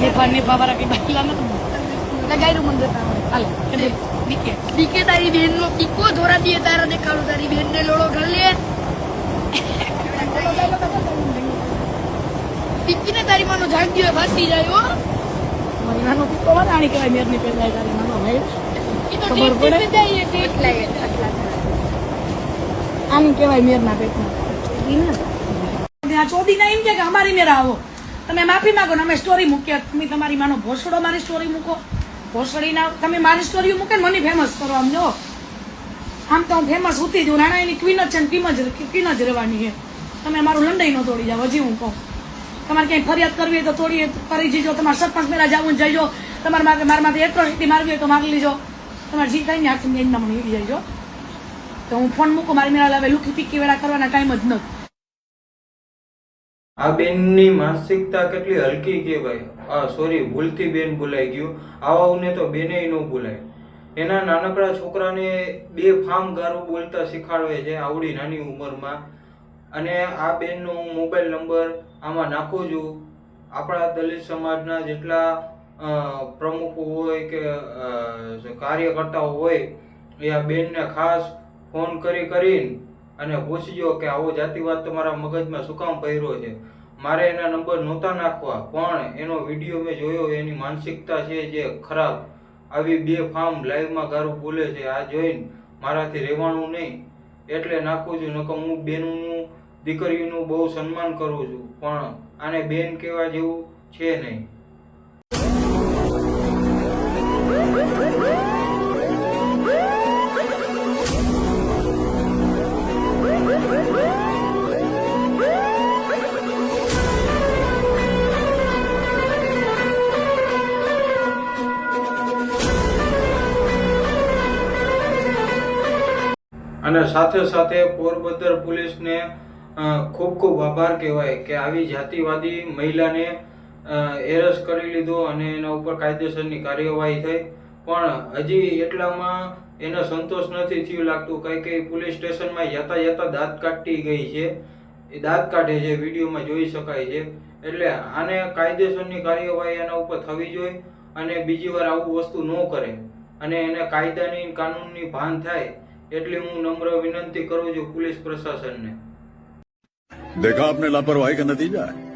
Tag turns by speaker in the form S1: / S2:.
S1: નેપા વાળા કઈ બાકી લગાઈ મંદિર હાલ દીકે તારી બેન નો ટીકો ધોરા દીએ તારા દેખાડો તારી બેન ને લોડો ઘર લે ટીકી ને તારી માનો જાગી હોય ફાસી જાય હો મારી નાનો ટીકો વાળાણી કહેવાય મેરની પેલાય તારી નાનો ભાઈ ઈ તો ટીક ટીક જાય ટીક લાગે આની કહેવાય મેરના પેટમાં આ ચોદી ના એમ કે અમારી મેરા આવો તમે માફી માંગો ને અમે સ્ટોરી મૂકીએ તમે તમારી માનો ભોસડો મારી સ્ટોરી મૂકો ભોસડી ના તમે મારી સ્ટોરી મૂકે ને મને ફેમસ કરો આમ જો આમ તો હું ફેમસ હોતી જ રાણા એની ક્વીન જ છે ને ક્વીન જ રહેવાની છે તમે મારું લંડાઈ ન તોડી જાવ હજી હું કહું તમારે ક્યાંય ફરિયાદ કરવી હોય તો તોડી કરી જજો તમારે સરપંચ પેલા જવું જઈજો તમારે મારા માટે એટ્રોસિટી મારવી હોય તો મારી લેજો તમારે જે કઈ ને હાથ એમના મને હીડી જઈજો તો હું ફોન મૂકું મારી મેળા લાવે લુકી પીકી વેળા કરવાના ટાઈમ જ નથી
S2: આ બેનની માનસિકતા કેટલી હલકી કહેવાય સોરી ભૂલથી બેન ભૂલાઈ ગયું આવાને તો બેને ન ભૂલાય એના નાનકડા છોકરાને બે ફામ ગારું બોલતા શીખવાડે છે આવડી નાની ઉંમરમાં અને આ બેનનો હું મોબાઈલ નંબર આમાં નાખું છું આપણા દલિત સમાજના જેટલા પ્રમુખો હોય કે કાર્યકર્તાઓ હોય એ આ બેનને ખાસ ફોન કરીને અને પૂછજો કે આવો જાતિવાદ તમારા મગજમાં શું કામ પહેર્યો છે મારે એના નંબર નહોતા નાખવા પણ એનો વિડીયો મેં જોયો એની માનસિકતા છે જે ખરાબ આવી બે ફાર્મ લાઈવમાં ગારું બોલે છે આ જોઈને મારાથી રહેવાનું નહીં એટલે નાખું છું નકર હું બેનનું દીકરીનું બહુ સન્માન કરું છું પણ આને બેન કહેવા જેવું છે નહીં અને સાથે સાથે પોરબંદર પોલીસને ખૂબ ખૂબ આભાર કહેવાય કે આવી જાતિવાદી મહિલાને એરેસ્ટ કરી લીધો અને એના ઉપર કાયદેસરની કાર્યવાહી થઈ પણ હજી એટલામાં એને સંતોષ નથી થયું લાગતું કઈ પોલીસ સ્ટેશનમાં જતા દાંત કાઢતી ગઈ છે એ દાંત કાઢે છે વિડીયોમાં જોઈ શકાય છે એટલે આને કાયદેસરની કાર્યવાહી એના ઉપર થવી જોઈએ અને બીજી વાર આવું વસ્તુ ન કરે અને એને કાયદાની કાનૂનની ભાન થાય એટલે હું નમ્ર વિનંતી કરું છું पुलिस प्रशासन ने
S3: देखा आपने लापरवाही का नतीजा है।